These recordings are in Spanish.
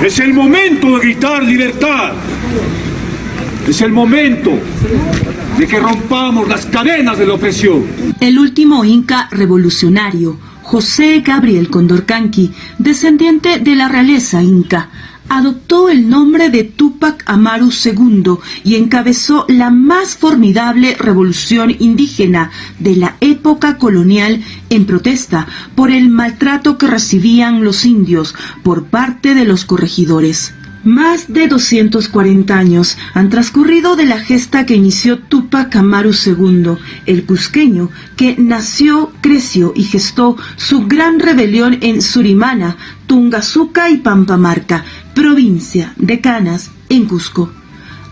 Es el momento de gritar libertad. Es el momento de que rompamos las cadenas de la opresión. El último inca revolucionario, José Gabriel Condorcanqui, descendiente de la realeza inca, adoptó el nombre de Túpac Amaru II y encabezó la más formidable revolución indígena de la época colonial en protesta por el maltrato que recibían los indios por parte de los corregidores. Más de 240 años han transcurrido de la gesta que inició Túpac Amaru II, el cusqueño que nació, creció y gestó su gran rebelión en Surimana, Tungazuca y Pampamarca, provincia de Canas, en Cusco.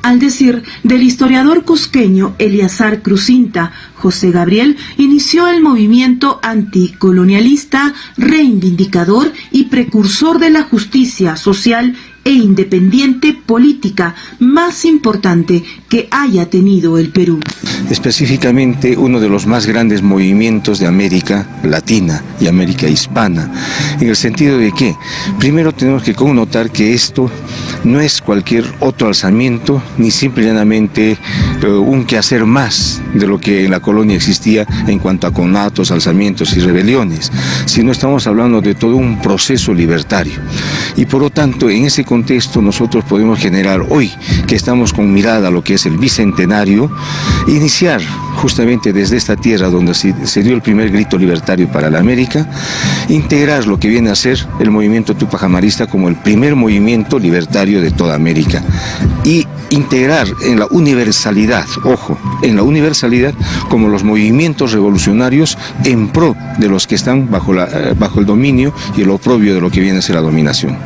Al decir del historiador cusqueño Eleazar Cruzinta, José Gabriel inició el movimiento anticolonialista, reivindicador y precursor de la justicia social e independiente política más importante que haya tenido el Perú. Específicamente uno de los más grandes movimientos de América Latina y América Hispana, en el sentido de que primero tenemos que connotar que esto no es cualquier otro alzamiento, ni simple y llanamente un quehacer más de lo que en la colonia existía en cuanto a conatos, alzamientos y rebeliones, sino estamos hablando de todo un proceso libertario. Y por lo tanto, en ese contexto nosotros podemos generar hoy, que estamos con mirada a lo que es el bicentenario, iniciar justamente desde esta tierra donde se dio el primer grito libertario para la América, integrar lo que viene a ser el movimiento Túpac Amarista como el primer movimiento libertario de toda América y integrar en la universalidad, ojo, en la universalidad como los movimientos revolucionarios en pro de los que están bajo el dominio y el oprobio de lo que viene a ser la dominación.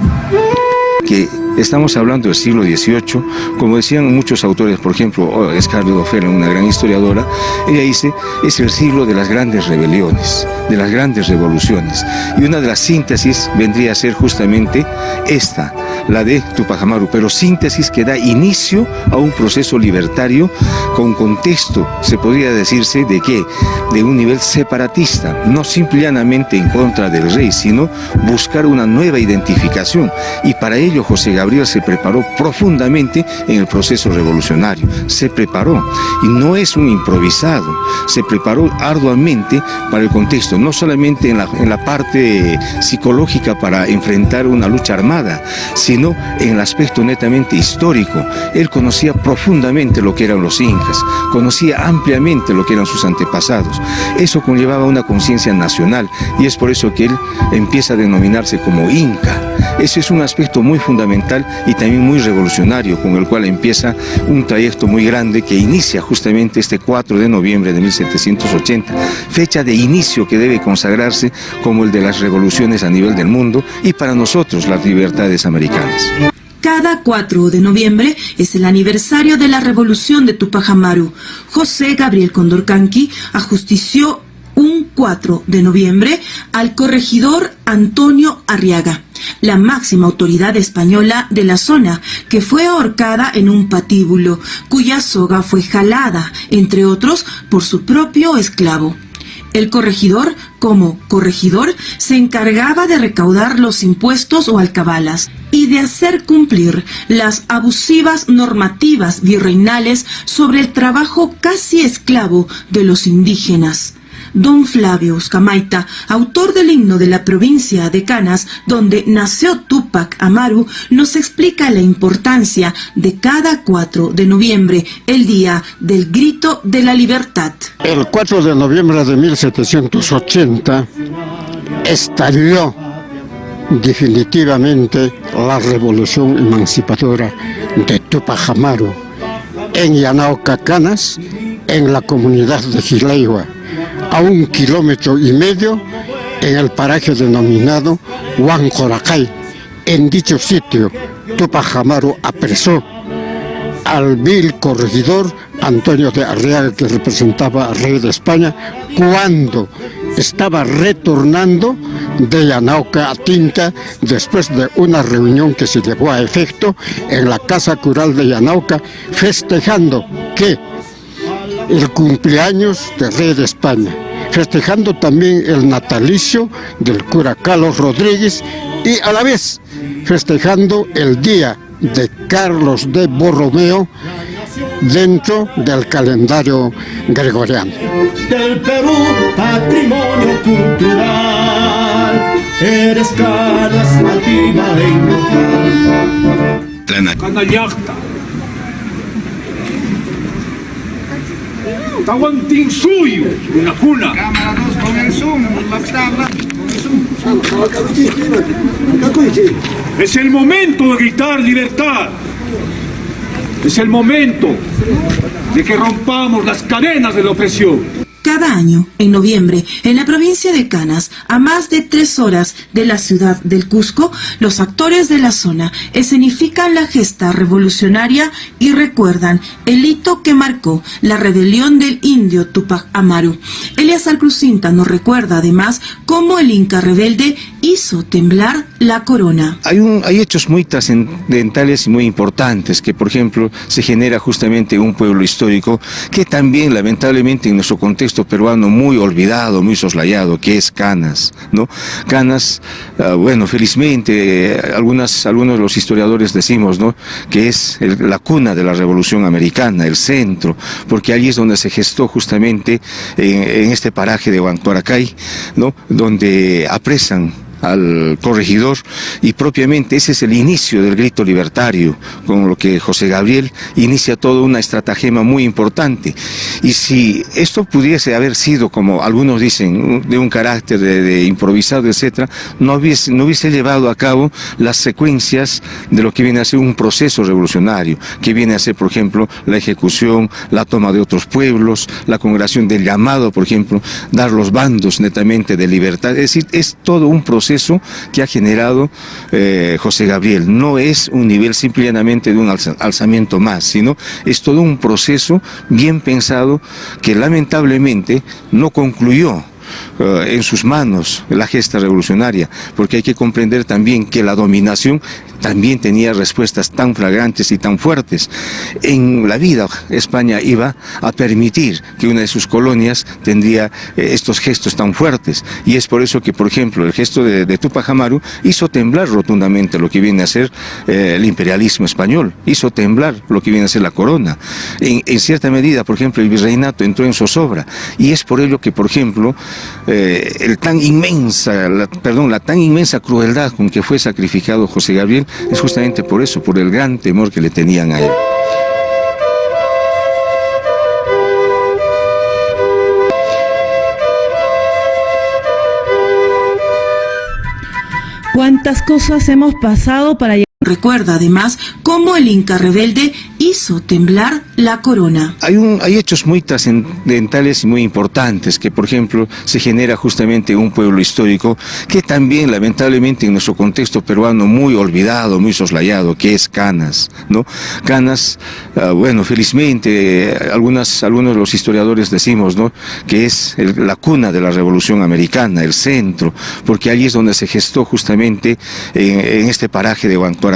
Que estamos hablando del siglo XVIII, como decían muchos autores, por ejemplo, Scarlett O'Hara, una gran historiadora, ella dice, es el siglo de las grandes rebeliones, de las grandes revoluciones. Y una de las síntesis vendría a ser justamente esta, la de Túpac Amaru, pero síntesis que da inicio a un proceso libertario con contexto, se podría decirse, de que de un nivel separatista, no simplemente en contra del rey, sino buscar una nueva identificación. Y para ello José Gabriel se preparó profundamente en el proceso revolucionario, se preparó, y no es un improvisado, se preparó arduamente para el contexto, no solamente en la parte psicológica para enfrentar una lucha armada, sino en el aspecto netamente histórico. Él conocía profundamente lo que eran los incas, conocía ampliamente lo que eran sus antepasados. Eso conllevaba una conciencia nacional y es por eso que él empieza a denominarse como inca. Ese es un aspecto muy fundamental y también muy revolucionario, con el cual empieza un trayecto muy grande que inicia justamente este 4 de noviembre de 1780, fecha de inicio que debe consagrarse como el de las revoluciones a nivel del mundo y para nosotros las libertades americanas. Cada 4 de noviembre es el aniversario de la revolución de Túpac Amaru. José Gabriel Condorcanqui ajustició un 4 de noviembre al corregidor Antonio Arriaga, la máxima autoridad española de la zona, que fue ahorcada en un patíbulo, cuya soga fue jalada, entre otros, por su propio esclavo. El corregidor, como corregidor, se encargaba de recaudar los impuestos o alcabalas y de hacer cumplir las abusivas normativas virreinales sobre el trabajo casi esclavo de los indígenas. Don Flavio Uscamaita, autor del himno de la provincia de Canas, donde nació Túpac Amaru, nos explica la importancia de cada 4 de noviembre, el día del grito de la libertad. El 4 de noviembre de 1780 estalló definitivamente la revolución emancipadora de Túpac Amaru en Yanauca, Canas, en la comunidad de Xilaihua, a 1,5 kilómetros en el paraje denominado Huancoracay. En dicho sitio, Túpac Amaru apresó al vil corregidor Antonio de Arriaga, que representaba al rey de España, cuando estaba retornando de Yanauca a Tinta después de una reunión que se llevó a efecto en la Casa Cural de Yanauca, festejando que el cumpleaños del rey de España, festejando también el natalicio del cura Carlos Rodríguez y a la vez festejando el día de Carlos de Borromeo dentro del calendario gregoriano. Del Perú, patrimonio cultural, eres Canas nativa e inmortal. Canallacta. Tahuantinsuyo, una cuna. Cámara 2 con el Zoom, lo que está hablando, con el Zoom. Es el momento de gritar libertad. Es el momento de que rompamos las cadenas de la opresión. Cada año, en noviembre, en la provincia de Canas, a más de 3 horas de la ciudad del Cusco, los actores de la zona escenifican la gesta revolucionaria y recuerdan el hito que marcó la rebelión del indio Túpac Amaru. Eleazar Cruzinta nos recuerda además cómo el Inca rebelde hizo temblar la corona. Hay hechos muy trascendentales y muy importantes, que por ejemplo se genera justamente un pueblo histórico que también lamentablemente en nuestro contexto peruano muy olvidado, muy soslayado, que es Canas, ¿no? Canas, bueno, felizmente algunos de los historiadores decimos, ¿no?, que es la cuna de la Revolución Americana, el centro, porque allí es donde se gestó justamente en este paraje de Huantuaracay, ¿no?, donde apresan al corregidor, y propiamente ese es el inicio del grito libertario, con lo que José Gabriel inicia toda una estratagema muy importante. Y si esto pudiese haber sido, como algunos dicen, de un carácter de improvisado, etcétera, no hubiese llevado a cabo las secuencias de lo que viene a ser un proceso revolucionario, que viene a ser, por ejemplo, la ejecución, la toma de otros pueblos, la congregación del llamado, por ejemplo, dar los bandos netamente de libertad. Es decir, es todo un proceso que ha generado José Gabriel. No es un nivel simplemente de un alzamiento más, sino es todo un proceso bien pensado que lamentablemente no concluyó en sus manos la gesta revolucionaria, porque hay que comprender también que la dominación también tenía respuestas tan flagrantes y tan fuertes. En la vida España iba a permitir que una de sus colonias tendría estos gestos tan fuertes, y es por eso que, por ejemplo, el gesto de Túpac Amaru hizo temblar rotundamente lo que viene a ser el imperialismo español, hizo temblar lo que viene a ser la corona. En cierta medida, por ejemplo, el virreinato entró en zozobra, y es por ello que, por ejemplo, la tan inmensa crueldad con que fue sacrificado José Gabriel es justamente por eso, por el gran temor que le tenían a él. ¿Cuántas cosas hemos pasado para llegar? Recuerda además cómo el Inca rebelde hizo temblar la corona. Hay hechos muy trascendentales y muy importantes, que por ejemplo se genera justamente un pueblo histórico que también lamentablemente en nuestro contexto peruano muy olvidado, muy soslayado, que es Canas, ¿no? Canas, bueno, felizmente algunos de los historiadores decimos, ¿no?, que es la cuna de la Revolución Americana, el centro, porque allí es donde se gestó justamente en este paraje de Huantuaracay,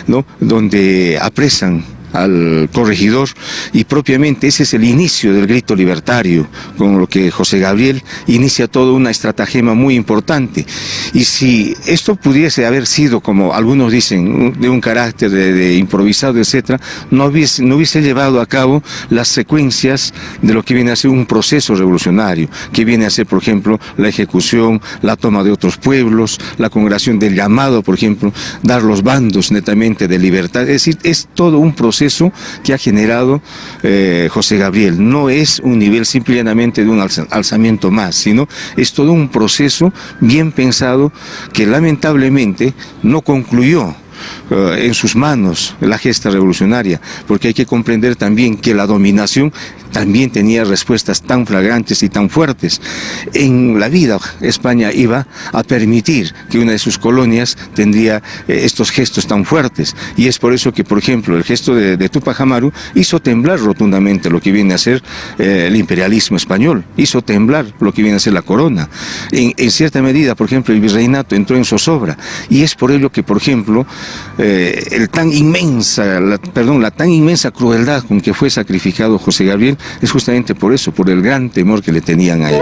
¿no?, donde apresan al corregidor, y propiamente ese es el inicio del grito libertario, con lo que José Gabriel inicia toda una estratagema muy importante. Y si esto pudiese haber sido, como algunos dicen, de un carácter de improvisado, etcétera, no hubiese llevado a cabo las secuencias de lo que viene a ser un proceso revolucionario, que viene a ser, por ejemplo, la ejecución, la toma de otros pueblos, la congregación del llamado, por ejemplo, dar los bandos netamente de libertad. Es decir, es todo un proceso que ha generado José Gabriel. No es un nivel simplemente de un alzamiento más, sino es todo un proceso bien pensado que lamentablemente no concluyó en sus manos la gesta revolucionaria, porque hay que comprender también que la dominación también tenía respuestas tan flagrantes y tan fuertes. En la vida España iba a permitir que una de sus colonias tendría estos gestos tan fuertes, y es por eso que, por ejemplo, el gesto de Túpac Amaru hizo temblar rotundamente lo que viene a ser el imperialismo español, hizo temblar lo que viene a ser la corona. En cierta medida, por ejemplo, el virreinato entró en zozobra, y es por ello que, por ejemplo, la tan inmensa crueldad con que fue sacrificado José Gabriel es justamente por eso, por el gran temor que le tenían a él.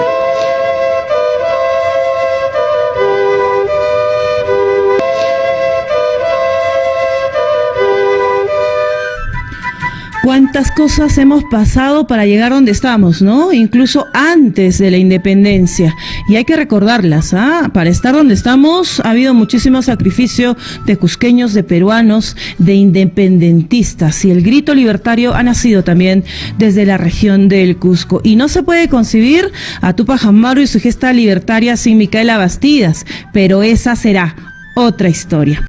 cuántas cosas hemos pasado para llegar donde estamos, ¿no? Incluso antes de la independencia. Y hay que recordarlas, ¿ah? Para estar donde estamos ha habido muchísimo sacrificio de cusqueños, de peruanos, de independentistas. Y el grito libertario ha nacido también desde la región del Cusco. Y no se puede concebir a Túpac Amaru y su gesta libertaria sin Micaela Bastidas, pero esa será otra historia.